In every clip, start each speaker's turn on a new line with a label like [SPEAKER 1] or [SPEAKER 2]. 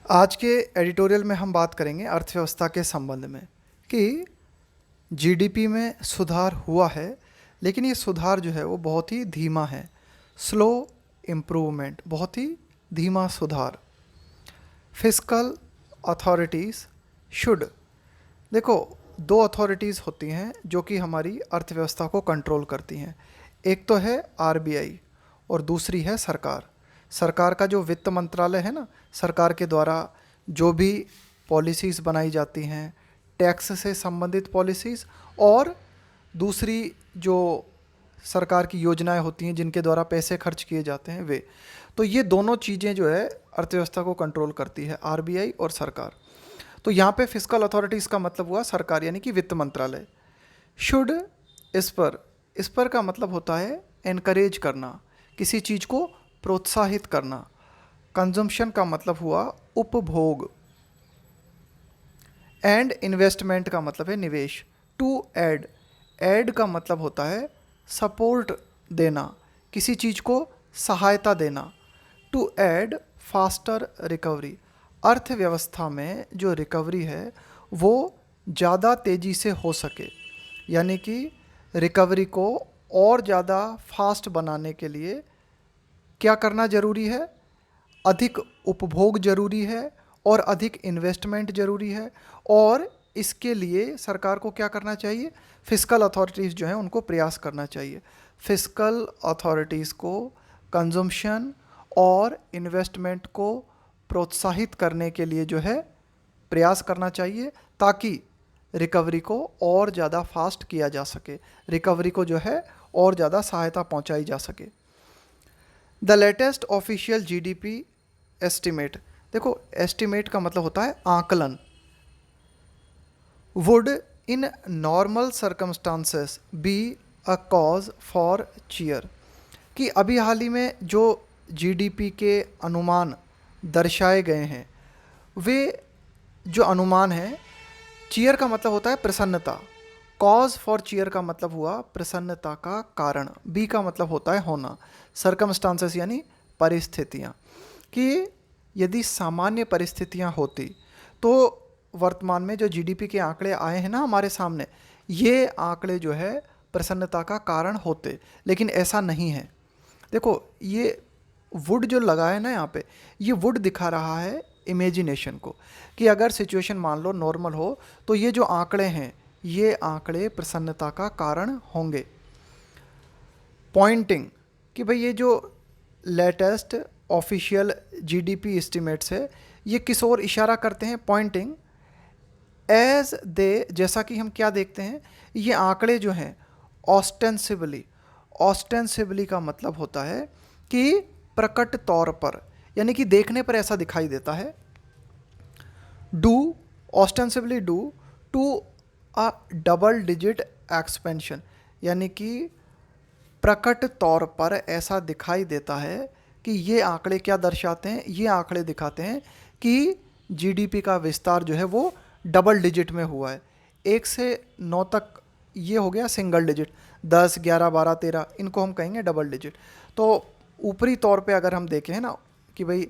[SPEAKER 1] आज के एडिटोरियल में हम बात करेंगे अर्थव्यवस्था के संबंध में कि जीडीपी में सुधार हुआ है, लेकिन ये सुधार जो है वो बहुत ही धीमा है। स्लो इम्प्रूवमेंट, बहुत ही धीमा सुधार। फिस्कल अथॉरिटीज़ शुड, देखो दो अथॉरिटीज़ होती हैं जो कि हमारी अर्थव्यवस्था को कंट्रोल करती हैं। एक तो है आरबीआई और दूसरी है सरकार। सरकार का जो वित्त मंत्रालय है ना, सरकार के द्वारा जो भी पॉलिसीज़ बनाई जाती हैं, टैक्स से संबंधित पॉलिसीज़ और दूसरी जो सरकार की योजनाएं होती हैं जिनके द्वारा पैसे खर्च किए जाते हैं वे, तो ये दोनों चीज़ें जो है अर्थव्यवस्था को कंट्रोल करती है, आरबीआई और सरकार। तो यहाँ पे फिस्कल अथॉरिटीज़ का मतलब हुआ सरकार यानी कि वित्त मंत्रालय। शुड, इस पर का मतलब होता है एनकरेज करना, किसी चीज़ को प्रोत्साहित करना। कंजम्पशन का मतलब हुआ उपभोग। एंड इन्वेस्टमेंट का मतलब है निवेश। टू ऐड, ऐड का मतलब होता है सपोर्ट देना, किसी चीज़ को सहायता देना। टू ऐड फास्टर रिकवरी, अर्थव्यवस्था में जो रिकवरी है वो ज़्यादा तेज़ी से हो सके, यानी कि रिकवरी को और ज़्यादा फास्ट बनाने के लिए क्या करना ज़रूरी है? अधिक उपभोग ज़रूरी है और अधिक इन्वेस्टमेंट ज़रूरी है। और इसके लिए सरकार को क्या करना चाहिए? फिस्कल अथॉरिटीज़ जो हैं उनको प्रयास करना चाहिए। फिस्कल अथॉरिटीज़ को कंजम्पशन और इन्वेस्टमेंट को प्रोत्साहित करने के लिए जो है प्रयास करना चाहिए, ताकि रिकवरी को और ज़्यादा फास्ट किया जा सके, रिकवरी को जो है और ज़्यादा सहायता पहुंचाई जा सके। The latest official GDP estimate, देखो एस्टिमेट का मतलब होता है आकलन। Would in normal circumstances be a cause for cheer, कि अभी हाल ही में जो जीडीपी के अनुमान दर्शाए गए हैं वे जो अनुमान हैं, चीयर का मतलब होता है प्रसन्नता, कॉज फॉर चीयर का मतलब हुआ प्रसन्नता का कारण, बी का मतलब होता है होना, सर्कमस्टांसेस यानी परिस्थितियाँ, कि यदि सामान्य परिस्थितियाँ होती तो वर्तमान में जो जीडीपी के आंकड़े आए हैं ना हमारे सामने, ये आंकड़े जो है प्रसन्नता का कारण होते, लेकिन ऐसा नहीं है। देखो ये वुड जो लगा है ना यहाँ पे, ये वुड दिखा रहा है इमेजिनेशन को, कि अगर सिचुएशन मान लो नॉर्मल हो तो ये जो आंकड़े हैं ये आंकड़े प्रसन्नता का कारण होंगे। पॉइंटिंग, कि भाई ये जो लेटेस्ट ऑफिशियल जीडीपी एस्टिमेट्स है ये किस ओर इशारा करते हैं? पॉइंटिंग एज दे, जैसा कि हम क्या देखते हैं, ये आंकड़े जो हैं ऑस्टेंसिबली, ऑस्टेंसिबली का मतलब होता है कि प्रकट तौर पर, यानी कि देखने पर ऐसा दिखाई देता है। Do, ostensibly do to a double digit expansion, यानी कि प्रकट तौर पर ऐसा दिखाई देता है कि ये आंकड़े क्या दर्शाते हैं? ये आंकड़े दिखाते हैं कि जीडीपी का विस्तार जो है वो डबल डिजिट में हुआ है। 1 से 9 तक ये हो गया सिंगल डिजिट, 10, 11, 12, 13, इनको हम कहेंगे डबल डिजिट। तो ऊपरी तौर पे अगर हम देखें है ना कि भाई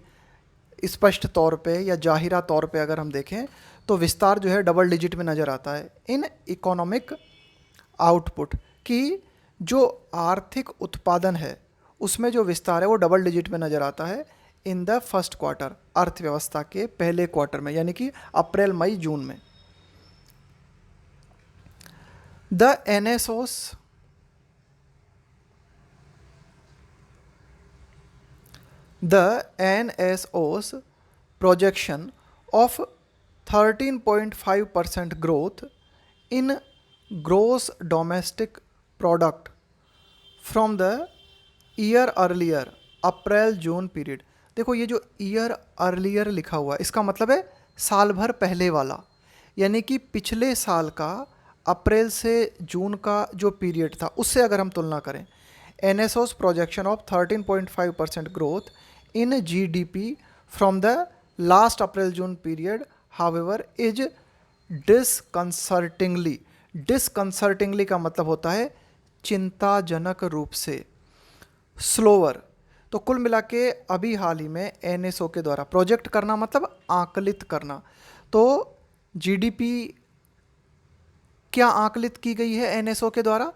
[SPEAKER 1] स्पष्ट तौर पे या जाहिरा तौर पे अगर हम देखें तो विस्तार जो है डबल डिजिट में नज़र आता है। इन इकोनॉमिक आउटपुट, कि जो आर्थिक उत्पादन है उसमें जो विस्तार है वो डबल डिजिट में नज़र आता है इन द फर्स्ट क्वार्टर, अर्थव्यवस्था के पहले क्वार्टर में, यानी कि अप्रैल मई जून में। The NSO's, the NSO's projection of 13.5% growth in gross domestic product from the year earlier April June period, देखो ये जो ईयर अर्लियर लिखा हुआ है इसका मतलब है साल भर पहले वाला, यानी कि पिछले साल का अप्रैल से जून का जो पीरियड था उससे अगर हम तुलना करें, NSO's projection of 13.5% growth in GDP from the last April-June period, however, is disconcertingly, disconcertingly का मतलब होता है चिंताजनक रूप से, स्लोअर, तो कुल मिला के अभी हाल ही में एनएसओ के द्वारा प्रोजेक्ट करना मतलब आकलित करना, तो जीडीपी क्या आकलित की गई है एनएसओ के द्वारा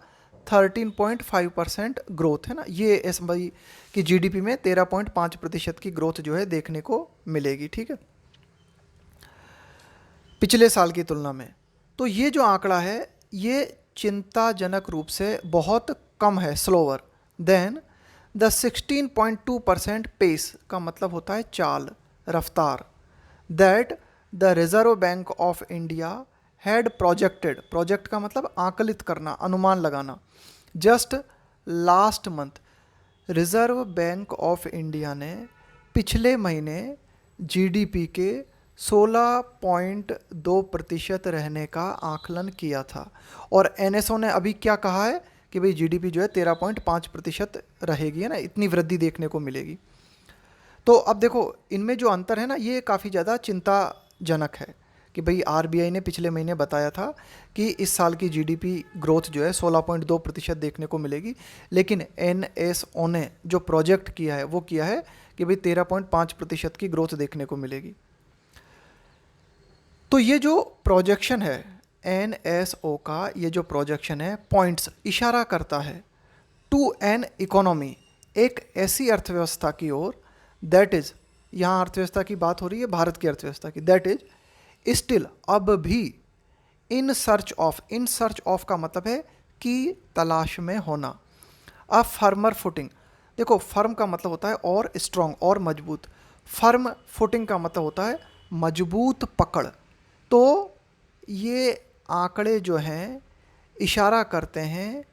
[SPEAKER 1] 13.5% ग्रोथ है ना, ये एस बी की जीडीपी में 13.5% की ग्रोथ जो है देखने को मिलेगी। ठीक है, पिछले साल की तुलना में। तो ये जो आंकड़ा है ये चिंताजनक रूप से बहुत कम है, स्लोअर देन द 16.2% पेस का मतलब होता है चाल, रफ्तार, that the reserve bank of India had projected, project का मतलब आकलित करना, अनुमान लगाना, just last month. Reserve bank of India ने पिछले महीने जीडीपी के 16.2% रहने का आकलन किया था, और एनएसओ ने अभी क्या कहा है कि भाई जीडीपी जो है 13.5% रहेगी, है ना, इतनी वृद्धि देखने को मिलेगी। तो अब देखो इनमें जो अंतर है ना ये काफ़ी ज़्यादा चिंताजनक है कि भाई आरबीआई ने पिछले महीने बताया था कि इस साल की जीडीपी ग्रोथ जो है 16.2% देखने को मिलेगी, लेकिन एनएसओ ने जो प्रोजेक्ट किया है वो किया है कि भाई 13.5% की ग्रोथ देखने को मिलेगी। तो ये जो प्रोजेक्शन है एनएसओ का, ये जो प्रोजेक्शन है पॉइंट्स इशारा करता है टू एन इकोनॉमी, एक ऐसी अर्थव्यवस्था की ओर, दैट इज, यहाँ अर्थव्यवस्था की बात हो रही है भारत की अर्थव्यवस्था की, दैट इज स्टिल, अब भी, in search of, in search of का मतलब है कि तलाश में होना, अ फर्मर फुटिंग। देखो फर्म का मतलब होता है और स्ट्रॉन्ग और मजबूत, फर्म फुटिंग का मतलब होता है मजबूत पकड़। तो ये आंकड़े जो हैं इशारा करते हैं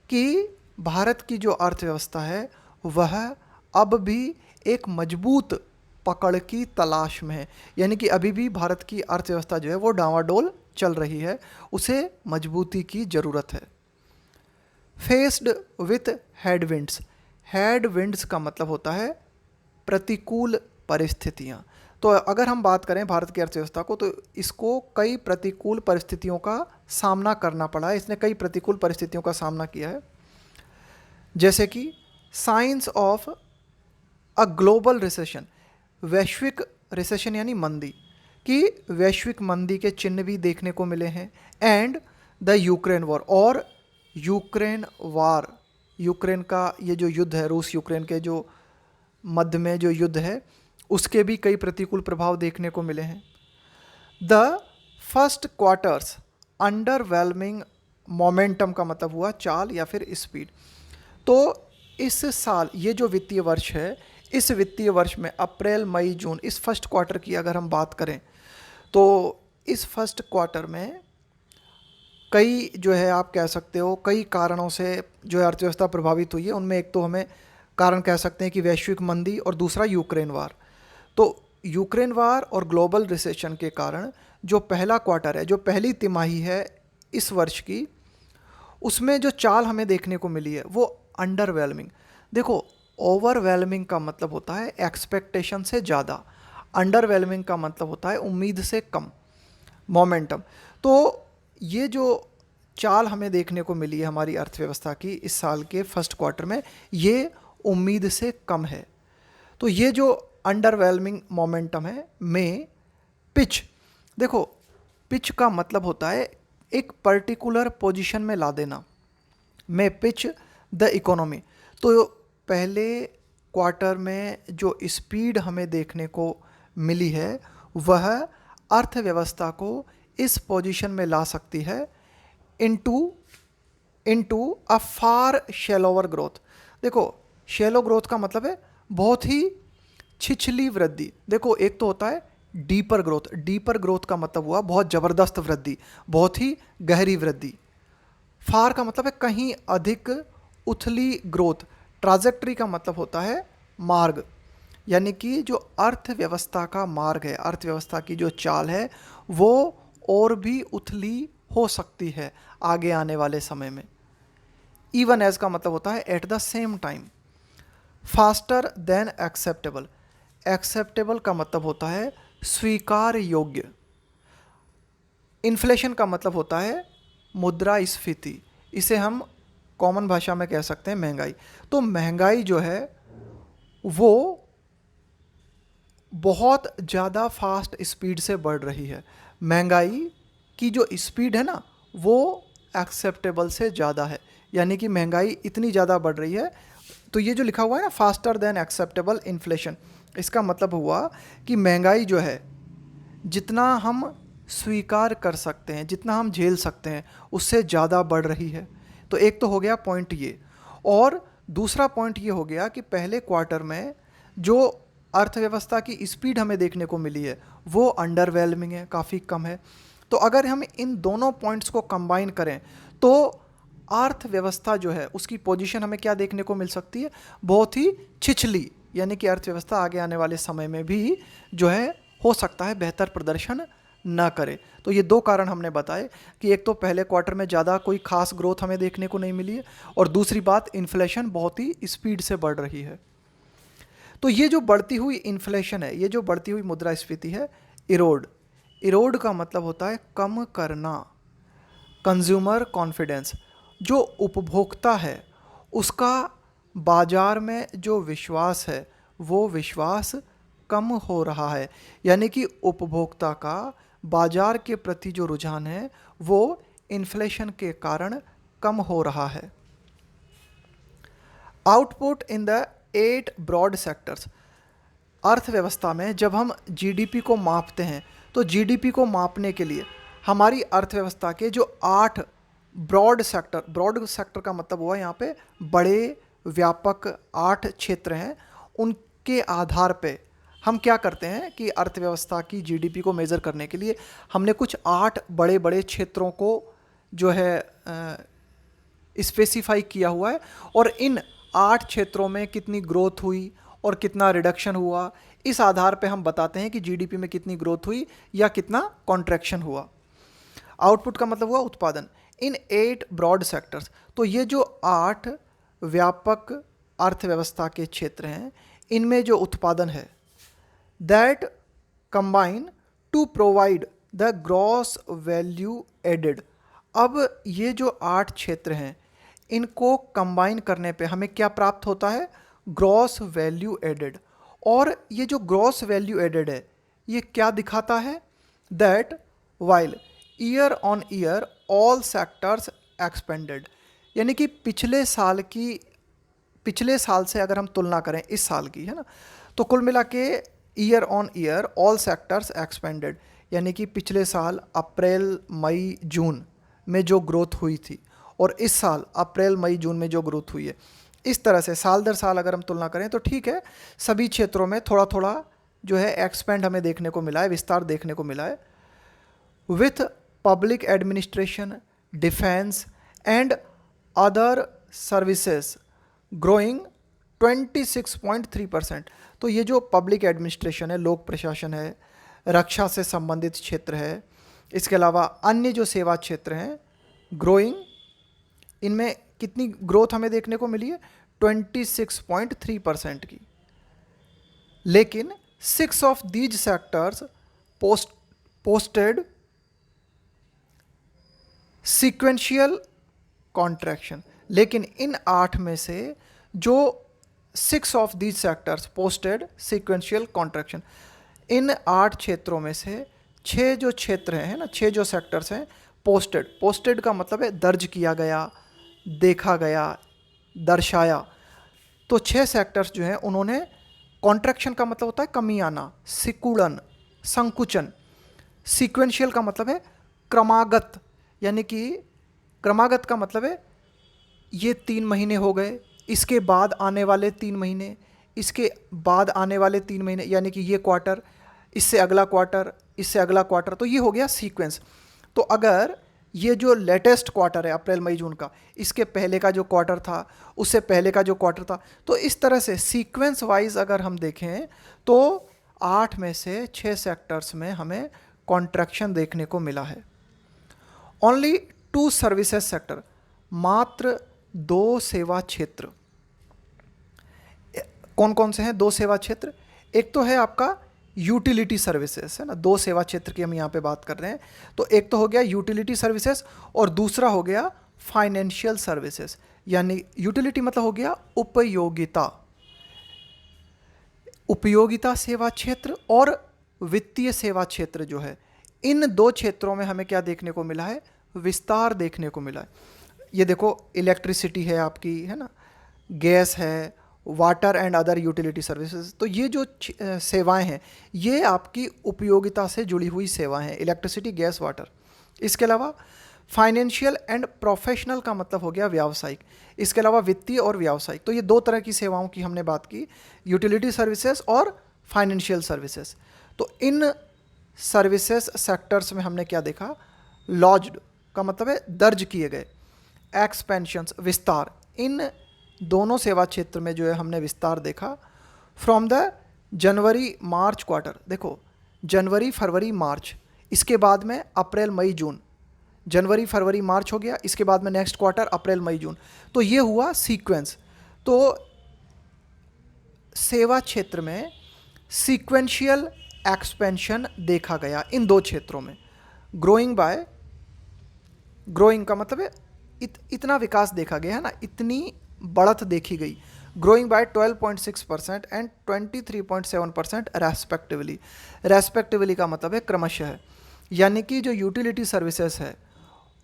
[SPEAKER 1] कि भारत की जो अर्थव्यवस्था है वह अब भी एक मजबूत पकड़ की तलाश में है, यानी कि अभी भी भारत की अर्थव्यवस्था जो है वो डावाडोल चल रही है, उसे मजबूती की ज़रूरत है। फेस्ड विथ हेडविंड्स, हेडविंड्स का मतलब होता है प्रतिकूल परिस्थितियाँ। तो अगर हम बात करें भारत की अर्थव्यवस्था को, तो इसको कई प्रतिकूल परिस्थितियों का सामना करना पड़ा है, इसने कई प्रतिकूल परिस्थितियों का सामना किया है, जैसे कि science of a global recession, वैश्विक रिसेशन यानी मंदी, कि वैश्विक मंदी के चिन्ह भी देखने को मिले हैं, एंड द यूक्रेन वॉर, और यूक्रेन वार, यूक्रेन का ये जो युद्ध है, रूस यूक्रेन के जो मध्य में जो युद्ध है उसके भी कई प्रतिकूल प्रभाव देखने को मिले हैं। The first quarters underwhelming momentum का मतलब हुआ चाल या फिर स्पीड। तो इस साल ये जो वित्तीय वर्ष है, इस वित्तीय वर्ष में अप्रैल मई जून, इस फर्स्ट क्वार्टर की अगर हम बात करें तो इस फर्स्ट क्वार्टर में कई जो है आप कह सकते हो कई कारणों से जो है अर्थव्यवस्था प्रभावित हुई है। उनमें एक तो हमें कारण कह सकते हैं कि वैश्विक मंदी, और दूसरा यूक्रेन वार। तो यूक्रेन वार और ग्लोबल रिसेशन के कारण जो पहला क्वार्टर है, जो पहली तिमाही है इस वर्ष की, उसमें जो चाल हमें देखने को मिली है वो अंडरवेलमिंग। देखो ओवरवेलमिंग का मतलब होता है एक्सपेक्टेशन से ज़्यादा, अंडरवेलमिंग का मतलब होता है उम्मीद से कम, मोमेंटम। तो ये जो चाल हमें देखने को मिली है हमारी अर्थव्यवस्था की इस साल के फर्स्ट क्वार्टर में, ये उम्मीद से कम है। तो ये जो अंडरवेलमिंग मोमेंटम है में पिच, देखो पिच का मतलब होता है एक पर्टिकुलर पोजीशन में ला देना, में पिच द इकोनॉमी। तो पहले क्वार्टर में जो स्पीड हमें देखने को मिली है वह अर्थव्यवस्था को इस पोजीशन में ला सकती है इनटू अ फार शैलोवर ग्रोथ। देखो शैलो ग्रोथ का मतलब है बहुत ही छिछली वृद्धि। देखो एक तो होता है डीपर ग्रोथ, डीपर ग्रोथ का मतलब हुआ बहुत ज़बरदस्त वृद्धि, बहुत ही गहरी वृद्धि। फार का मतलब है कहीं अधिक उथली ग्रोथ, ट्राजेक्टरी का मतलब होता है मार्ग, यानी कि जो अर्थव्यवस्था का मार्ग है, अर्थव्यवस्था की जो चाल है वो और भी उथली हो सकती है आगे आने वाले समय में। इवन एज का मतलब होता है at the same time. Faster than acceptable, acceptable का मतलब होता है स्वीकार योग्य। इन्फ्लेशन का मतलब होता है वो बहुत ज़्यादा फास्ट स्पीड से बढ़ रही है। महंगाई की जो स्पीड है ना, वो एक्सेप्टेबल से ज़्यादा है, यानी कि महंगाई इतनी ज़्यादा बढ़ रही है। तो ये जो लिखा हुआ है ना, फास्टर देन एक्सेप्टेबल इन्फ्लेशन, इसका मतलब हुआ कि महंगाई जो है, जितना हम स्वीकार कर सकते हैं, जितना हम झेल सकते हैं, उससे ज़्यादा बढ़ रही है। तो एक तो हो गया पॉइंट ये, और दूसरा पॉइंट ये हो गया कि पहले क्वार्टर में जो अर्थव्यवस्था की स्पीड हमें देखने को मिली है वो अंडरवेलमिंग है, काफ़ी कम है। तो अगर हम इन दोनों पॉइंट्स को कंबाइन करें तो अर्थव्यवस्था जो है उसकी पोजीशन हमें क्या देखने को मिल सकती है, बहुत ही छिछली, यानी कि अर्थव्यवस्था आगे आने वाले समय में भी जो है हो सकता है बेहतर प्रदर्शन ना करे। तो ये दो कारण हमने बताए कि एक तो पहले क्वार्टर में ज़्यादा कोई खास ग्रोथ हमें देखने को नहीं मिली है, और दूसरी बात इन्फ्लेशन बहुत ही स्पीड से बढ़ रही है। तो ये जो बढ़ती हुई इन्फ्लेशन है, ये जो बढ़ती हुई मुद्रास्फीति है, इरोड, इरोड का मतलब होता है कम करना। कंज्यूमर कॉन्फिडेंस, जो उपभोक्ता है उसका बाजार में जो विश्वास है वो विश्वास कम हो रहा है, यानी कि उपभोक्ता का बाजार के प्रति जो रुझान है वो इन्फ्लेशन के कारण कम हो रहा है। Output in the 8 broad sectors, अर्थव्यवस्था में जब हम जीडीपी को मापते हैं तो जीडीपी को मापने के लिए हमारी अर्थव्यवस्था के जो 8 ब्रॉड सेक्टर, ब्रॉड सेक्टर का मतलब हुआ यहाँ पे बड़े व्यापक 8 क्षेत्र हैं, उनके आधार पे हम क्या करते हैं कि अर्थव्यवस्था की जीडीपी को मेज़र करने के लिए हमने कुछ 8 बड़े बड़े क्षेत्रों को जो है स्पेसिफाई किया हुआ है, और इन 8 क्षेत्रों में कितनी ग्रोथ हुई और कितना रिडक्शन हुआ, इस आधार पे हम बताते हैं कि जीडीपी में कितनी ग्रोथ हुई या कितना कॉन्ट्रैक्शन हुआ। आउटपुट का मतलब हुआ उत्पादन इन 8 ब्रॉड सेक्टर्स। तो ये जो 8 व्यापक अर्थव्यवस्था के क्षेत्र हैं, इनमें जो उत्पादन है that combine to provide the gross value added. अब ये जो 8 क्षेत्र हैं, इनको कंबाइन करने पे हमें क्या प्राप्त होता है, ग्रॉस वैल्यू एडेड। और ये जो ग्रॉस वैल्यू एडेड है ये क्या दिखाता है, that while year on year all sectors expanded, यानी कि पिछले साल से अगर हम तुलना करें इस साल की, है ना, तो कुल मिला के year on year all sectors expanded, यानी कि पिछले साल अप्रैल मई जून में जो ग्रोथ हुई थी और इस साल अप्रैल मई जून में जो ग्रोथ हुई है, इस तरह से साल दर साल अगर हम तुलना करें तो ठीक है, सभी क्षेत्रों में थोड़ा थोड़ा जो है एक्सपेंड हमें देखने को मिला है, विस्तार देखने को मिला है। With public administration, defence and other services growing 26.3%। तो ये जो पब्लिक एडमिनिस्ट्रेशन है, लोक प्रशासन है, रक्षा से संबंधित क्षेत्र है, इसके अलावा अन्य जो सेवा क्षेत्र हैं, ग्रोइंग, इनमें कितनी ग्रोथ हमें देखने को मिली है, 26.3% की। लेकिन 6 of these sectors posted sequential contraction, लेकिन इन 8 में से जो 6 of these sectors posted sequential contraction, इन 8 क्षेत्रों में से 6 जो क्षेत्र हैं ना, 6 जो सेक्टर्स हैं पोस्टेड का मतलब है दर्ज किया गया, देखा गया, दर्शाया। तो 6 सेक्टर्स जो हैं उन्होंने, कॉन्ट्रैक्शन का मतलब होता है कमी आना, सिकुड़न, संकुचन। सीक्वेंशियल का मतलब है क्रमागत, यानी कि क्रमागत का मतलब है ये 3 महीने हो गए, इसके बाद आने वाले 3 महीने, इसके बाद आने वाले 3 महीने, यानी कि ये क्वार्टर, इससे अगला क्वार्टर, इससे अगला क्वार्टर, तो ये हो गया सीक्वेंस। तो अगर ये जो लेटेस्ट क्वार्टर है अप्रैल मई जून का, इसके पहले का जो क्वार्टर था, उससे पहले का जो क्वार्टर था, तो इस तरह से सीक्वेंस वाइज अगर हम देखें तो 8 में से 6 सेक्टर्स में हमें कॉन्ट्रैक्शन देखने को मिला है। ओनली 2 सर्विसेज सेक्टर, मात्र 2 सेवा क्षेत्र। कौन कौन से हैं 2 सेवा क्षेत्र, एक तो है आपका यूटिलिटी सर्विसेज, है ना, 2 सेवा क्षेत्र की हम यहाँ पे बात कर रहे हैं। तो एक तो हो गया यूटिलिटी सर्विसेज और दूसरा हो गया फाइनेंशियल सर्विसेज, यानी यूटिलिटी मतलब हो गया उपयोगिता, उपयोगिता सेवा क्षेत्र और वित्तीय सेवा क्षेत्र जो है, इन दो क्षेत्रों में हमें क्या देखने को मिला है, विस्तार देखने को मिला है। ये देखो इलेक्ट्रिसिटी है आपकी, है ना, गैस है, water and other utility services. तो ये जो सेवाएं हैं ये आपकी उपयोगिता से जुड़ी हुई सेवाएं हैं, इलेक्ट्रिसिटी, गैस, वाटर। इसके अलावा फाइनेंशियल एंड प्रोफेशनल का मतलब हो गया व्यावसायिक। इसके अलावा वित्तीय और व्यावसायिक। तो ये दो तरह की सेवाओं की हमने बात की, यूटिलिटी सर्विसेज और फाइनेंशियल सर्विसेज। तो इन सर्विसेज सेक्टर्स में हमने क्या देखा, लॉज्ड का मतलब है दर्ज किए गए, एक्सपेंशंस विस्तार, इन दोनों सेवा क्षेत्र में जो है हमने विस्तार देखा। From the January March quarter, देखो जनवरी फरवरी मार्च, इसके बाद में अप्रैल मई जून, जनवरी फरवरी मार्च हो गया, इसके बाद में नेक्स्ट क्वार्टर अप्रैल मई जून। तो ये हुआ सीक्वेंस। तो सेवा क्षेत्र में सीक्वेंशियल एक्सपेंशन देखा गया इन दो क्षेत्रों में। ग्रोइंग का मतलब है इतना विकास देखा गया है ना, इतनी बढ़त देखी गई। ग्रोइंग बाय 12.6% एंड 23.7% रेस्पेक्टिवली का मतलब है क्रमशः है। यानी कि जो यूटिलिटी सर्विसेज है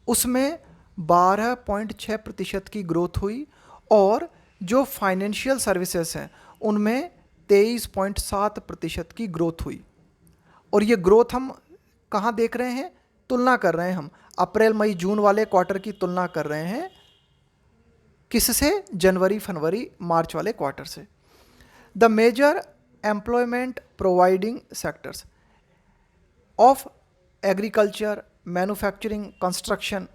[SPEAKER 1] उसमें 12.6% की ग्रोथ हुई और जो फाइनेंशियल सर्विसेज हैं उनमें 23.7% की ग्रोथ हुई। और ये ग्रोथ हम कहाँ देख रहे हैं, तुलना कर रहे हैं हम अप्रैल मई जून वाले क्वार्टर की तुलना कर रहे हैं किससे, जनवरी फरवरी मार्च वाले क्वार्टर से। The major employment providing sectors of agriculture, manufacturing, construction,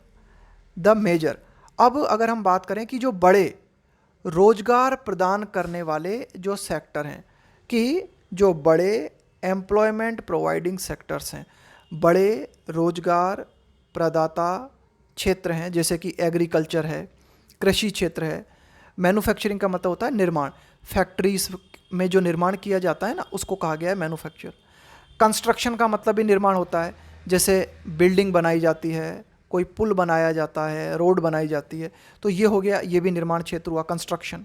[SPEAKER 1] the major. अब अगर हम बात करें कि जो बड़े रोजगार प्रदान करने वाले जो सेक्टर हैं, कि जो बड़े एम्प्लॉयमेंट प्रोवाइडिंग सेक्टर्स हैं, बड़े रोजगार प्रदाता क्षेत्र हैं, जैसे कि एग्रीकल्चर है, कृषि क्षेत्र है, मैन्युफैक्चरिंग का मतलब होता है निर्माण, फैक्ट्रीज में जो निर्माण किया जाता है ना उसको कहा गया है मैन्युफैक्चर। कंस्ट्रक्शन का मतलब भी निर्माण होता है, जैसे बिल्डिंग बनाई जाती है, कोई पुल बनाया जाता है, रोड बनाई जाती है, तो ये हो गया, ये भी निर्माण क्षेत्र हुआ, construction.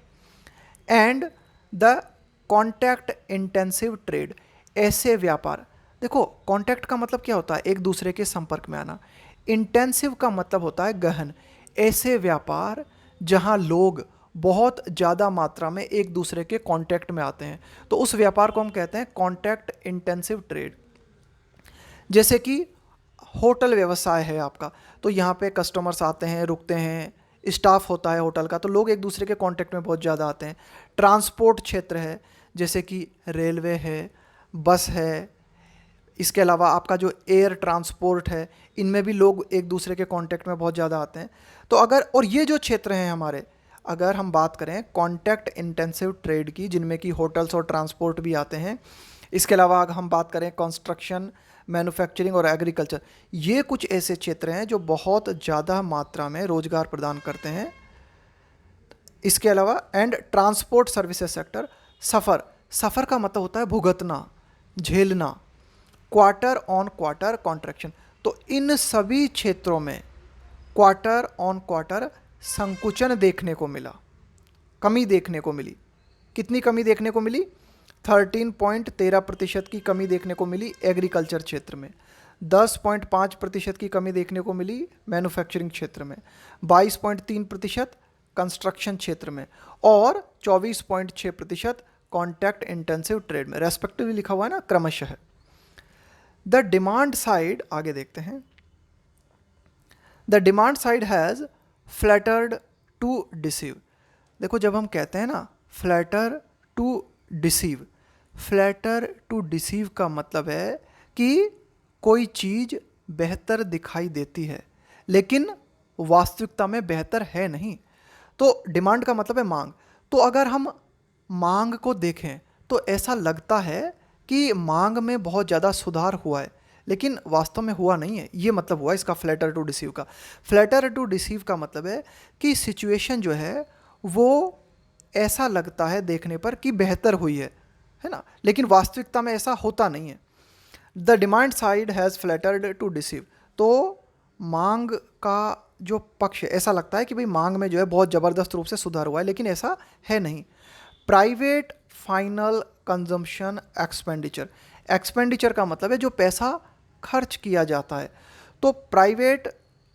[SPEAKER 1] And the contact intensive trade, ऐसे व्यापार। देखो कॉन्टैक्ट का मतलब क्या होता है, एक दूसरे के संपर्क में आना। इंटेंसिव का मतलब होता है गहन, ऐसे व्यापार जहां लोग बहुत ज़्यादा मात्रा में एक दूसरे के कांटेक्ट में आते हैं, तो उस व्यापार को हम कहते हैं कॉन्टैक्ट इंटेंसिव ट्रेड। जैसे कि होटल व्यवसाय है आपका, तो यहाँ पे कस्टमर्स आते हैं, रुकते हैं, स्टाफ होता है होटल का, तो लोग एक दूसरे के कांटेक्ट में बहुत ज़्यादा आते हैं। ट्रांसपोर्ट क्षेत्र है, जैसे कि रेलवे है, बस है, इसके अलावा आपका जो एयर ट्रांसपोर्ट है, इनमें भी लोग एक दूसरे के कांटेक्ट में बहुत ज़्यादा आते हैं। तो अगर, और ये जो क्षेत्र हैं हमारे, अगर हम बात करें कॉन्टैक्ट इंटेंसिव ट्रेड की, जिनमें कि होटल्स और ट्रांसपोर्ट भी आते हैं, इसके अलावा अगर हम बात करें कंस्ट्रक्शन, मैन्युफैक्चरिंग और एग्रीकल्चर, ये कुछ ऐसे क्षेत्र हैं जो बहुत ज़्यादा मात्रा में रोजगार प्रदान करते हैं। इसके अलावा एंड ट्रांसपोर्ट सर्विसेज सेक्टर, सफ़र का मतलब होता है भुगतना, झेलना, क्वार्टर ऑन क्वार्टर कॉन्ट्रैक्शन। तो इन सभी क्षेत्रों में क्वार्टर ऑन क्वार्टर संकुचन देखने को मिला, कमी देखने को मिली। कितनी कमी देखने को मिली, 13.13% की कमी देखने को मिली एग्रीकल्चर क्षेत्र में, 10.5% की कमी देखने को मिली मैन्युफैक्चरिंग क्षेत्र में, 22.3% कंस्ट्रक्शन क्षेत्र में और 24.6% कॉन्टैक्ट इंटेंसिव ट्रेड में, रेस्पेक्टिवली लिखा हुआ है ना, क्रमशः। द डिमांड साइड, आगे देखते हैं। The demand side has flattered to deceive. देखो जब हम कहते हैं ना flatter to deceive, flatter to deceive का मतलब है कि कोई चीज़ बेहतर दिखाई देती है लेकिन वास्तविकता में बेहतर है नहीं। तो डिमांड का मतलब है मांग। तो अगर हम मांग को देखें तो ऐसा लगता है कि मांग में बहुत ज़्यादा सुधार हुआ है, लेकिन वास्तव में हुआ नहीं है। ये मतलब हुआ इसका फ्लैटर टू डिसीव का। फ्लैटर टू डिसीव का मतलब है कि सिचुएशन जो है वो ऐसा लगता है देखने पर कि बेहतर हुई है ना, लेकिन वास्तविकता में ऐसा होता नहीं है। The demand side has flattered to deceive, तो मांग का जो पक्ष है ऐसा लगता है कि भाई मांग में जो है बहुत ज़बरदस्त रूप से सुधार हुआ है, लेकिन ऐसा है नहीं। Private final consumption expenditure. Expenditure का मतलब है जो पैसा खर्च किया जाता है, तो प्राइवेट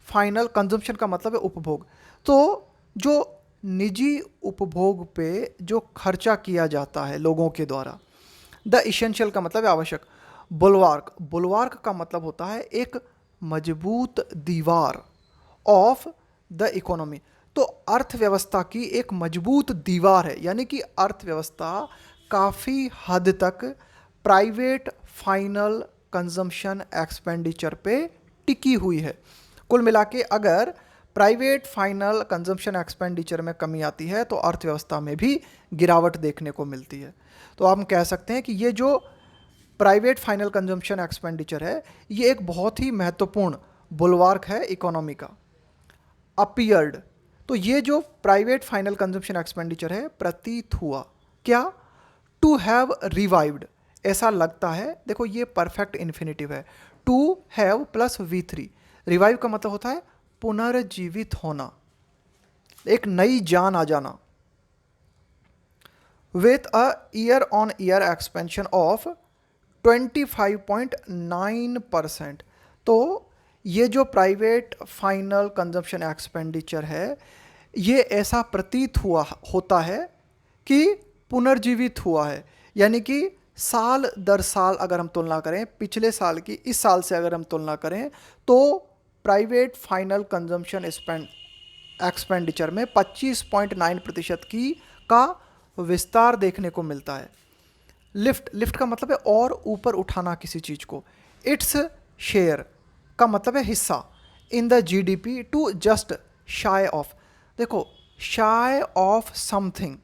[SPEAKER 1] फाइनल कंजम्पशन का मतलब है उपभोग। तो जो निजी उपभोग पे जो खर्चा किया जाता है लोगों के द्वारा। द इसेंशियल का मतलब है आवश्यक। बुलवार्क, बुलवार्क का मतलब होता है एक मजबूत दीवार ऑफ द इकोनॉमी। तो अर्थव्यवस्था की एक मजबूत दीवार है, यानी कि अर्थव्यवस्था काफ़ी हद तक प्राइवेट फाइनल कंजम्पशन एक्सपेंडिचर पे टिकी हुई है। कुल मिला के अगर प्राइवेट फाइनल कंजम्पशन एक्सपेंडिचर में कमी आती है तो अर्थव्यवस्था में भी गिरावट देखने को मिलती है। तो हम कह सकते हैं कि ये जो प्राइवेट फाइनल कंजम्पशन एक्सपेंडिचर है ये एक बहुत ही महत्वपूर्ण बुलवार्क है इकोनॉमी का। अपीयर्ड, तो ये जो प्राइवेट फाइनल कंजम्पशन एक्सपेंडिचर है प्रतीत हुआ क्या, टू हैव रिवाइव्ड, ऐसा लगता है। देखो ये परफेक्ट इन्फिनिटिव है, to have plus V3। Revive का मतलब होता है पुनर्जीवित होना, एक नई जान आ जाना। With a year on year expansion of 25.9%। तो ये जो प्राइवेट फाइनल कंजम्पशन एक्सपेंडिचर है ये ऐसा प्रतीत हुआ होता है कि पुनर्जीवित हुआ है, यानी कि साल दर साल अगर हम तुलना करें पिछले साल की इस साल से अगर हम तुलना करें तो प्राइवेट फाइनल कंजम्पशन एक्सपेंडिचर में 25.9% की का विस्तार देखने को मिलता है। लिफ्ट, लिफ्ट का मतलब है और ऊपर उठाना किसी चीज़ को। इट्स शेयर का मतलब है हिस्सा in the GDP to just shy of. देखो शाय ऑफ समथिंग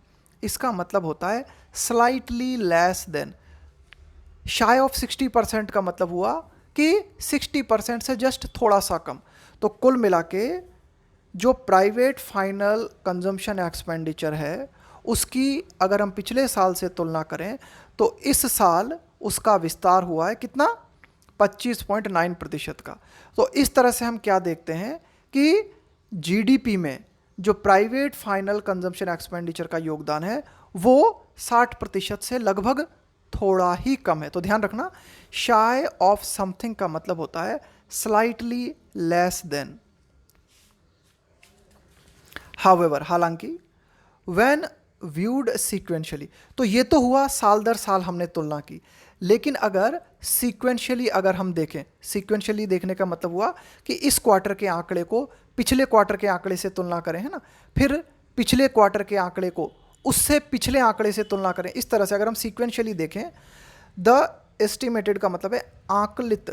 [SPEAKER 1] इसका मतलब होता है slightly less than. Shy of 60% का मतलब हुआ कि 60% से जस्ट थोड़ा सा कम। तो कुल मिला के जो प्राइवेट फाइनल कंजम्पशन एक्सपेंडिचर है उसकी अगर हम पिछले साल से तुलना करें तो इस साल उसका विस्तार हुआ है कितना, 25.9% का। तो इस तरह से हम क्या देखते हैं कि जीडीपी में जो प्राइवेट फाइनल कंजम्पशन एक्सपेंडिचर का योगदान है वो 60% से लगभग थोड़ा ही कम है। तो ध्यान रखना शाय ऑफ समथिंग का मतलब होता है स्लाइटली लेस देन। हाउएवर, हालांकि व्हेन व्यूड सीक्वेंशियली, तो ये तो हुआ साल दर साल हमने तुलना की, लेकिन अगर सीक्वेंशियली अगर हम देखें, सीक्वेंशियली देखने का मतलब हुआ कि इस क्वार्टर के आंकड़े को पिछले क्वार्टर के आंकड़े से तुलना करें, है ना, फिर पिछले क्वार्टर के आंकड़े को उससे पिछले आंकड़े से तुलना करें। इस तरह से अगर हम सीक्वेंशियली देखें, द एस्टिमेटेड का मतलब है आंकलित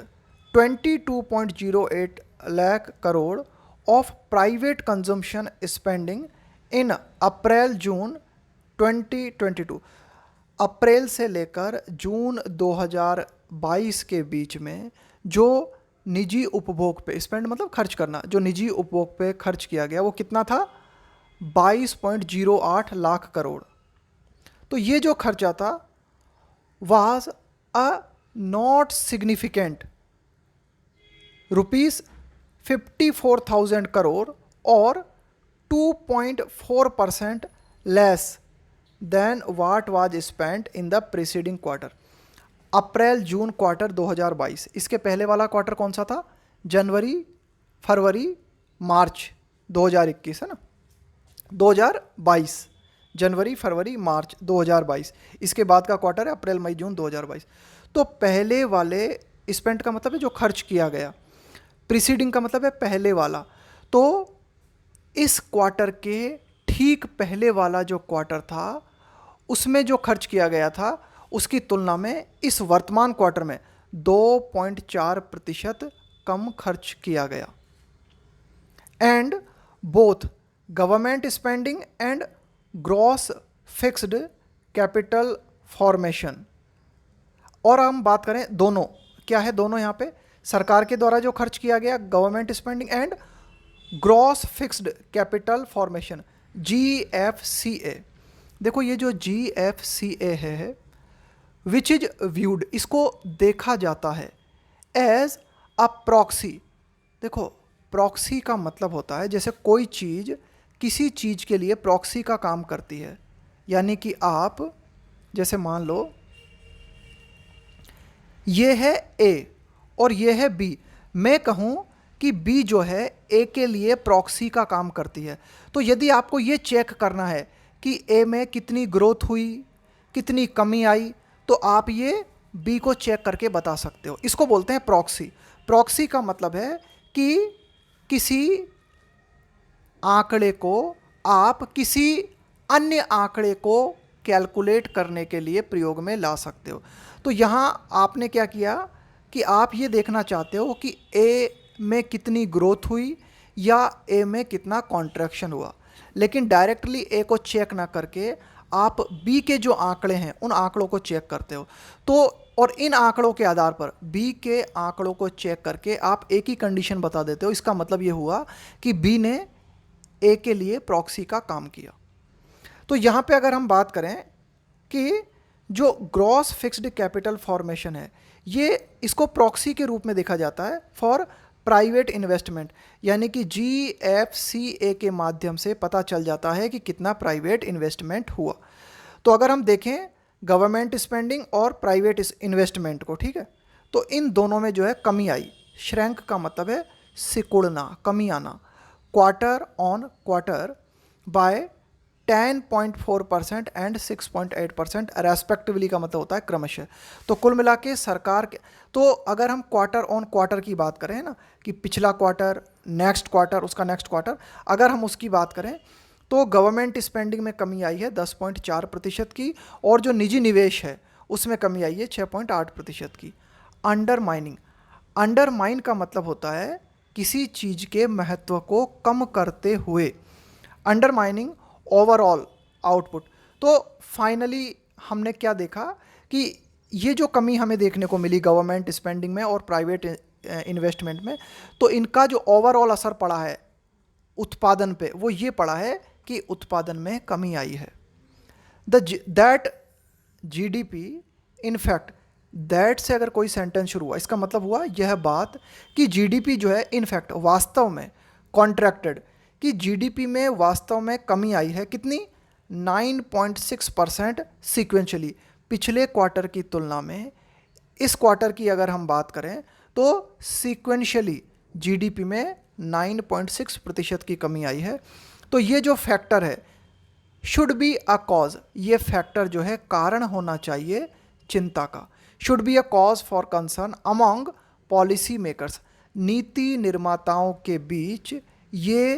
[SPEAKER 1] 22.08 lakh crore of private consumption spending in April June 2022। अप्रैल से लेकर जून 2022 के बीच में जो निजी उपभोग पे स्पेंड मतलब खर्च करना, जो निजी उपभोग पे खर्च किया गया वो कितना था, 22.08 लाख करोड़। तो ये जो खर्चा था was a not significant ₹54,000 crore और 2.4% less than what was spent in the preceding quarter. April June quarter 2022, इसके पहले वाला क्वार्टर कौन सा था, जनवरी फरवरी मार्च 2021, है ना, 2022, जनवरी फरवरी मार्च 2022, इसके बाद का क्वार्टर है अप्रैल मई जून 2022। तो पहले वाले स्पेंट का मतलब है जो खर्च किया गया, प्रीसीडिंग का मतलब है पहले वाला। तो इस क्वार्टर के ठीक पहले वाला जो क्वार्टर था उसमें जो खर्च किया गया था उसकी तुलना में इस वर्तमान क्वार्टर में 2.4% कम खर्च किया गया। And both government spending and gross fixed capital formation, और हम बात करें दोनों, क्या है दोनों यहाँ पे, सरकार के द्वारा जो खर्च किया गया government spending and gross fixed capital formation GFCA। देखो ये जो GFCA है विच इज व्यूड, इसको देखा जाता है एज अ प्रॉक्सी। देखो प्रॉक्सी का मतलब होता है जैसे कोई चीज़ किसी चीज़ के लिए प्रॉक्सी का काम करती है, यानी कि आप जैसे मान लो ये है ए और ये है बी, मैं कहूँ कि बी जो है ए के लिए प्रॉक्सी का काम करती है। तो यदि आपको ये चेक करना है कि ए में कितनी ग्रोथ हुई, कितनी कमी आई, तो आप ये बी को चेक करके बता सकते हो। इसको बोलते हैं प्रॉक्सी। प्रॉक्सी का मतलब है कि किसी आंकड़े को आप किसी अन्य आंकड़े को कैलकुलेट करने के लिए प्रयोग में ला सकते हो। तो यहाँ आपने क्या किया कि आप ये देखना चाहते हो कि ए में कितनी ग्रोथ हुई या ए में कितना कॉन्ट्रैक्शन हुआ, लेकिन डायरेक्टली ए को चेक ना करके आप बी के जो आंकड़े हैं उन आंकड़ों को चेक करते हो। तो और इन आंकड़ों के आधार पर बी के आंकड़ों को चेक करके आप ए की कंडीशन बता देते हो। इसका मतलब ये हुआ कि बी ने ए के लिए प्रॉक्सी का काम किया। तो यहाँ पे अगर हम बात करें कि जो ग्रॉस फिक्स्ड कैपिटल फॉर्मेशन है, ये इसको प्रॉक्सी के रूप में देखा जाता है फॉर प्राइवेट इन्वेस्टमेंट, यानी कि GFCA के माध्यम से पता चल जाता है कि कितना प्राइवेट इन्वेस्टमेंट हुआ। तो अगर हम देखें गवर्नमेंट स्पेंडिंग और प्राइवेट इन्वेस्टमेंट को, ठीक है, तो इन दोनों में जो है कमी आई। श्रैंक का मतलब है सिकुड़ना, कमी आना। Quarter on quarter by 10.4% and 6.8% respectively का मतलब होता है क्रमशः। तो कुल मिला के सरकार के, तो अगर हम क्वार्टर ऑन क्वार्टर की बात करें ना, कि पिछला क्वार्टर, नेक्स्ट क्वार्टर, उसका नेक्स्ट क्वार्टर, अगर हम उसकी बात करें तो गवर्नमेंट स्पेंडिंग में कमी आई है 10.4% की, और जो निजी निवेश है उसमें कमी आई है 6.8% की। अंडरमाइनिंग, अंडरमाइन का मतलब होता है किसी चीज़ के महत्व को कम करते हुए। Undermining overall output. तो फाइनली हमने क्या देखा कि ये जो कमी हमें देखने को मिली गवर्नमेंट स्पेंडिंग में और प्राइवेट इन्वेस्टमेंट में, तो इनका जो ओवरऑल असर पड़ा है उत्पादन पे, वो ये पड़ा है कि उत्पादन में कमी आई है। That GDP in fact, that से अगर कोई सेंटेंस शुरू हुआ, इसका मतलब हुआ यह बात कि GDP जो है इनफैक्ट वास्तव में कॉन्ट्रैक्टेड, कि GDP में वास्तव में कमी आई है कितनी, 9.6% सीक्वेंशली, पिछले क्वार्टर की तुलना में। इस क्वार्टर की अगर हम बात करें तो सीक्वेंशली GDP में 9.6% की कमी आई है। तो ये जो फैक्टर है शुड बी अ कॉज, ये फैक्टर जो है कारण होना चाहिए चिंता का। Should be a cause for concern among policy makers, नीति निर्माताओं के बीच ये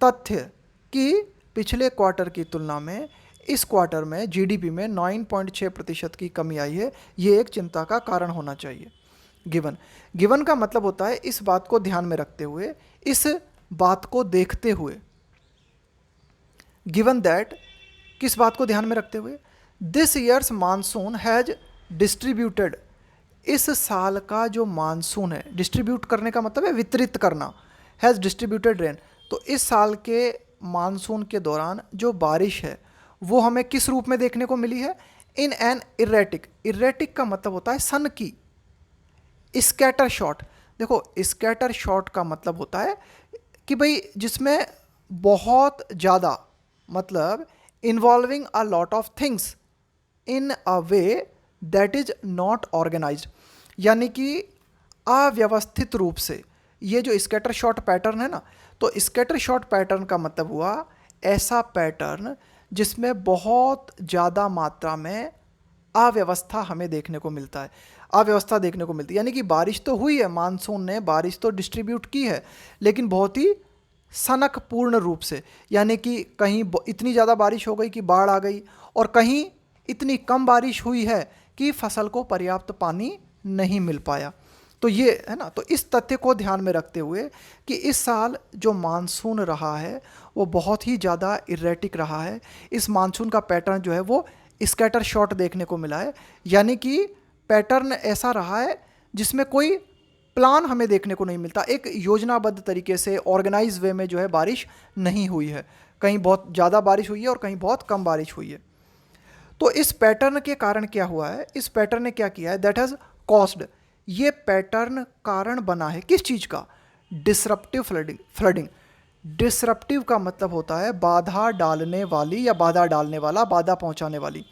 [SPEAKER 1] तथ्य कि पिछले क्वार्टर की तुलना में इस क्वार्टर में GDP में 9.6% की कमी आई है, ये एक चिंता का कारण होना चाहिए। गिवन, गिवन का मतलब होता है इस बात को ध्यान में रखते हुए, इस बात को देखते हुए। गिवन दैट, किस बात को ध्यान में रखते हुए, this years monsoon has distributed, इस साल का जो मानसून है, डिस्ट्रीब्यूट करने का मतलब है वितरित करना, हैज़ डिस्ट्रीब्यूटेड रेन। तो इस साल के मानसून के दौरान जो बारिश है वो हमें किस रूप में देखने को मिली है, इन एन इरेटिक, इरेटिक का मतलब होता है सन की, स्कैटर शॉट। देखो स्कैटर शॉट का मतलब होता है कि भाई जिसमें बहुत ज़्यादा, मतलब involving a lot of things in a way that is not organised, यानी कि अव्यवस्थित रूप से। ये जो स्कैटर शॉट पैटर्न है ना, तो स्कैटर शॉट पैटर्न का मतलब हुआ ऐसा पैटर्न जिसमें बहुत ज़्यादा मात्रा में अव्यवस्था हमें देखने को मिलता है, अव्यवस्था देखने को मिलती है। यानी कि बारिश तो हुई है, मानसून ने बारिश तो डिस्ट्रीब्यूट की है, लेकिन बहुत ही सनक पूर्ण रूप से, यानी कि कहीं इतनी ज़्यादा बारिश हो गई कि बाढ़ आ गई, और कहीं इतनी कम बारिश हुई है कि फसल को पर्याप्त पानी नहीं मिल पाया। तो ये है ना, तो इस तथ्य को ध्यान में रखते हुए कि इस साल जो मानसून रहा है वो बहुत ही ज़्यादा इरेटिक रहा है, इस मानसून का पैटर्न जो है वो स्कैटर शॉट देखने को मिला है, यानी कि पैटर्न ऐसा रहा है जिसमें कोई प्लान हमें देखने को नहीं मिलता, एक योजनाबद्ध तरीके से ऑर्गेनाइज वे में जो है बारिश नहीं हुई है, कहीं बहुत ज़्यादा बारिश हुई है और कहीं बहुत कम बारिश हुई है। तो इस पैटर्न के कारण क्या हुआ है, इस पैटर्न ने क्या किया है, दैट हैज़ कॉज्ड, ये पैटर्न कारण बना है किस चीज़ का, डिसरप्टिव फ्लडिंग। डिसरप्टिव का मतलब होता है बाधा डालने वाली या बाधा डालने वाला, बाधा पहुंचाने वाली।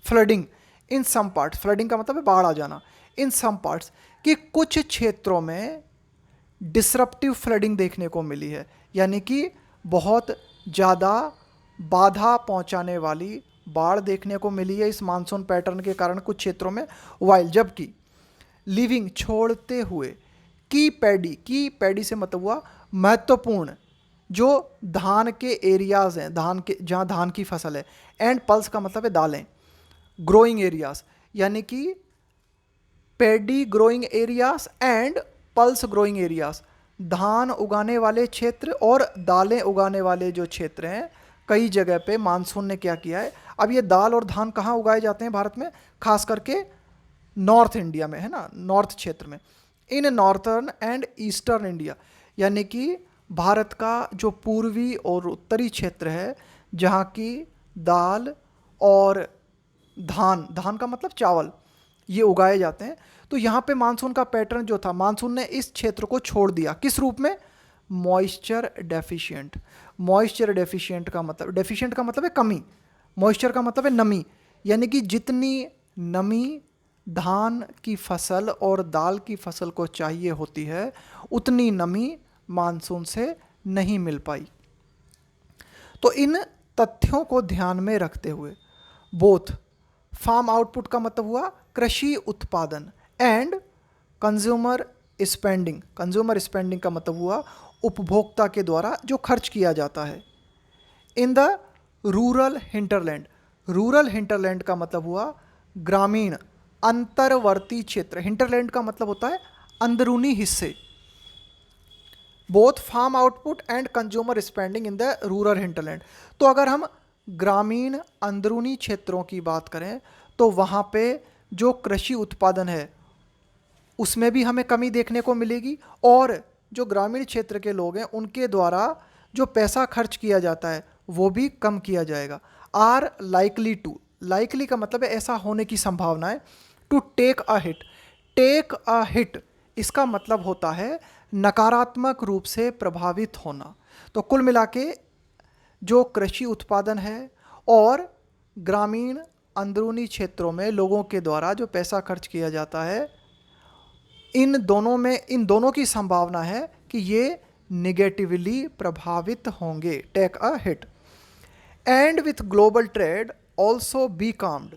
[SPEAKER 1] फ्लडिंग इन सम पार्ट्स, फ्लडिंग का मतलब है बाढ़ आ जाना, इन सम पार्ट्स, कि कुछ क्षेत्रों में डिसरप्टिव फ्लडिंग देखने को मिली है, यानी कि बहुत ज़्यादा बाधा पहुंचाने वाली बाढ़ देखने को मिली है इस मानसून पैटर्न के कारण कुछ क्षेत्रों में। वाइल जबकि लिविंग छोड़ते हुए की पैडी से मतलब हुआ महत्वपूर्ण जो धान के एरियाज हैं, धान के जहाँ धान की फसल है, एंड पल्स का मतलब है दालें, ग्रोइंग एरियाज, यानी कि paddy growing areas and pulse growing areas, धान उगाने वाले क्षेत्र और दालें उगाने वाले जो क्षेत्र हैं, कई जगह पे मानसून ने क्या किया है। अब ये दाल और धान कहाँ उगाए जाते हैं भारत में, खास करके नॉर्थ इंडिया में, है ना, नॉर्थ क्षेत्र में, इन नॉर्थर्न एंड ईस्टर्न इंडिया, यानी कि भारत का जो पूर्वी और उत्तरी क्षेत्र है जहाँ की दाल और धान, धान का मतलब चावल, ये उगाए जाते हैं। तो यहाँ पे मानसून का पैटर्न जो था, मानसून ने इस क्षेत्र को छोड़ दिया, किस रूप में, मॉइस्चर डेफिशिएंट। मॉइस्चर डेफिशिएंट का मतलब, डेफिशिएंट का मतलब है कमी, मॉइस्चर का मतलब है नमी, यानी कि जितनी नमी धान की फसल और दाल की फसल को चाहिए होती है उतनी नमी मानसून से नहीं मिल पाई। तो इन तथ्यों को ध्यान में रखते हुए बोथ फार्म आउटपुट का मतलब हुआ कृषि उत्पादन and consumer spending, consumer spending का मतलब हुआ उपभोक्ता के द्वारा जो खर्च किया जाता है, इन the rural hinterland, rural hinterland का मतलब हुआ ग्रामीण अंतर्वर्ती क्षेत्र, हिंटरलैंड का मतलब होता है अंदरूनी हिस्से, both farm output and consumer spending in the rural hinterland. तो अगर हम ग्रामीण अंदरूनी क्षेत्रों की बात करें तो वहाँ पे जो कृषि उत्पादन है उसमें भी हमें कमी देखने को मिलेगी, और जो ग्रामीण क्षेत्र के लोग हैं उनके द्वारा जो पैसा खर्च किया जाता है वो भी कम किया जाएगा। आर लाइकली टू, लाइकली का मतलब है ऐसा होने की संभावना है, to take a hit, take a hit इसका मतलब होता है नकारात्मक रूप से प्रभावित होना। तो कुल मिला के जो कृषि उत्पादन है और ग्रामीण अंदरूनी क्षेत्रों में लोगों के द्वारा जो पैसा खर्च किया जाता है, इन दोनों की संभावना है कि ये निगेटिवली प्रभावित होंगे, take a hit. And with global trade also be calmed,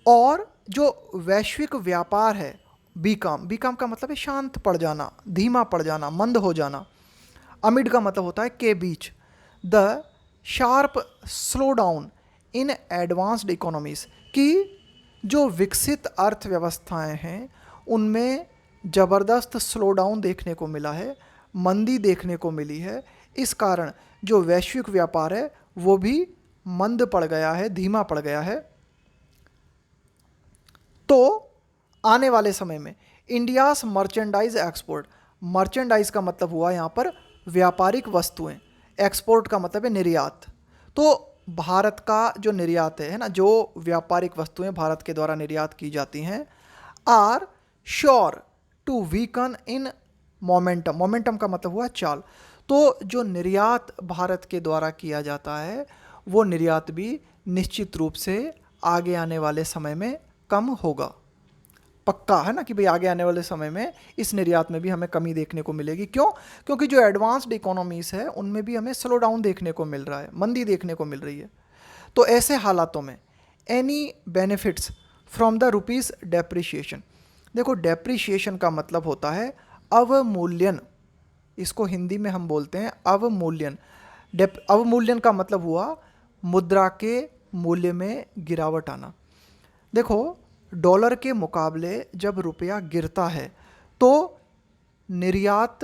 [SPEAKER 1] और जो वैश्विक व्यापार है, बी काम का मतलब है शांत पड़ जाना, धीमा पड़ जाना, मंद हो जाना, अमिड का मतलब होता है के बीच, the sharp slow down in advanced economies, कि जो विकसित अर्थव्यवस्थाएं हैं उनमें ज़बरदस्त स्लो डाउन देखने को मिला है, मंदी देखने को मिली है, इस कारण जो वैश्विक व्यापार है वो भी मंद पड़ गया है, धीमा पड़ गया है। तो आने वाले समय में इंडियाज मर्चेंडाइज एक्सपोर्ट, मर्चेंडाइज का मतलब हुआ यहाँ पर व्यापारिक वस्तुएं, एक्सपोर्ट का मतलब है निर्यात। तो भारत का जो निर्यात है ना, जो व्यापारिक वस्तुएं भारत के द्वारा निर्यात की जाती हैं, are sure to weaken in momentum, momentum का मतलब हुआ चाल। तो जो निर्यात भारत के द्वारा किया जाता है वो निर्यात भी निश्चित रूप से आगे आने वाले समय में कम होगा, पक्का है ना, कि भाई आगे आने वाले समय में इस निर्यात में भी हमें कमी देखने को मिलेगी। क्यों? क्योंकि जो एडवांस्ड इकोनॉमीज है उनमें भी हमें स्लो डाउन देखने को मिल रहा है, मंदी देखने को मिल रही है। तो ऐसे हालातों में any benefits from the rupees depreciation, देखो डेप्रिशिएशन का मतलब होता है अवमूल्यन, इसको हिंदी में हम बोलते हैं अवमूल्यन। अवमूल्यन का मतलब हुआ मुद्रा के मूल्य में गिरावट आना। देखो डॉलर के मुकाबले जब रुपया गिरता है तो निर्यात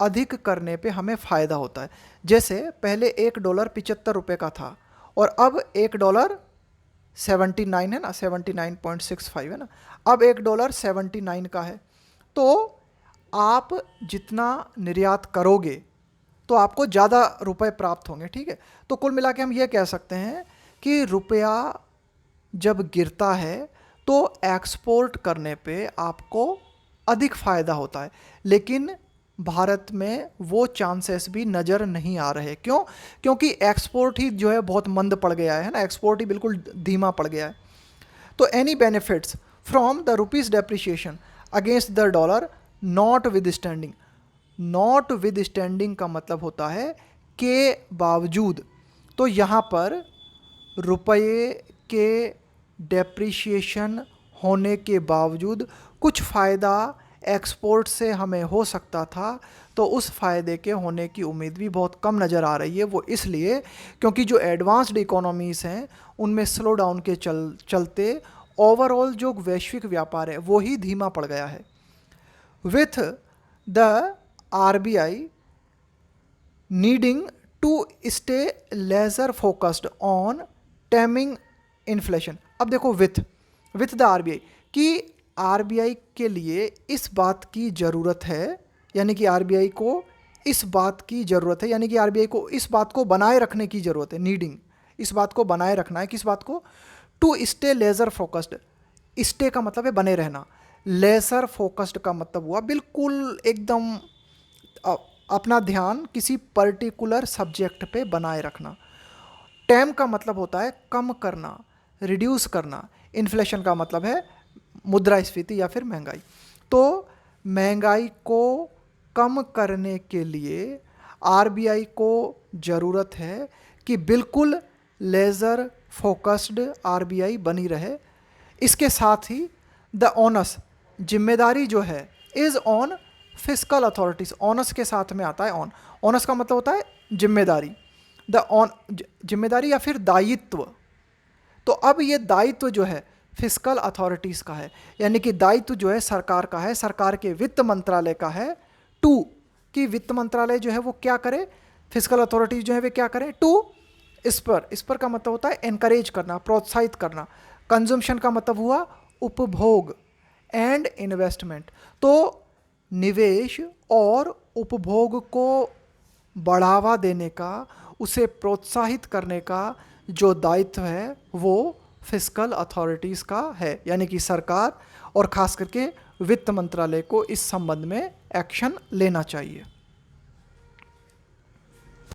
[SPEAKER 1] अधिक करने पे हमें फ़ायदा होता है। जैसे पहले $1 $75 का था और अब $1 79 है ना, 79.65 है ना, अब $1 79 का है। तो आप जितना निर्यात करोगे तो आपको ज़्यादा रुपए प्राप्त होंगे, ठीक है। तो कुल मिला के हम ये कह सकते हैं कि रुपया जब गिरता है तो एक्सपोर्ट करने पे आपको अधिक फ़ायदा होता है, लेकिन भारत में वो चांसेस भी नज़र नहीं आ रहे। क्यों? क्योंकि एक्सपोर्ट ही जो है बहुत मंद पड़ गया है ना, एक्सपोर्ट ही बिल्कुल धीमा पड़ गया है। तो any benefits from the rupees depreciation against the dollar not with standing. Not with standing का मतलब होता है के बावजूद। तो यहाँ पर रुपये के डेप्रिशिएशन होने के बावजूद कुछ फ़ायदा एक्सपोर्ट से हमें हो सकता था, तो उस फ़ायदे के होने की उम्मीद भी बहुत कम नज़र आ रही है। वो इसलिए क्योंकि जो एडवांस्ड इकोनॉमीज़ हैं उनमें स्लो डाउन के चलते ओवरऑल जो वैश्विक व्यापार है वो ही धीमा पड़ गया है। With the RBI needing to stay laser focused on taming inflation. अब देखो विथ द आरबीआई कि आरबीआई के लिए इस बात की ज़रूरत है, यानी कि आरबीआई को इस बात की ज़रूरत है, यानी कि आरबीआई को इस बात को बनाए रखने की ज़रूरत है। नीडिंग, इस बात को बनाए रखना है। किस बात को? To stay laser focused. Stay का मतलब है बने रहना, लेजर फोकस्ड का मतलब हुआ बिल्कुल एकदम अपना ध्यान किसी पर्टिकुलर सब्जेक्ट पे बनाए रखना। टेम का मतलब होता है कम करना, रिड्यूस करना। इन्फ्लेशन का मतलब है मुद्रास्फीति या फिर महंगाई। तो महंगाई को कम करने के लिए आरबीआई को ज़रूरत है कि बिल्कुल लेज़र फोकस्ड आरबीआई बनी रहे। इसके साथ ही द ओनस, जिम्मेदारी जो है, is on fiscal authorities. Onus के साथ में आता है ऑन। ओनस का मतलब होता है जिम्मेदारी, जिम्मेदारी या फिर दायित्व। तो अब ये दायित्व जो है फिस्कल अथॉरिटीज़ का है, यानी कि दायित्व जो है सरकार का है, सरकार के वित्त मंत्रालय का है। टू कि वित्त मंत्रालय जो है वो क्या करे, फिस्कल अथॉरिटीज़ जो है वे क्या करें, टू इस पर का मतलब होता है एनकरेज करना, प्रोत्साहित करना। कंजम्पशन का मतलब हुआ उपभोग, एंड इन्वेस्टमेंट। तो निवेश और उपभोग को बढ़ावा देने का, उसे प्रोत्साहित करने का जो दायित्व है वो फिस्कल अथॉरिटीज़ का है, यानी कि सरकार और ख़ास करके वित्त मंत्रालय को इस संबंध में एक्शन लेना चाहिए।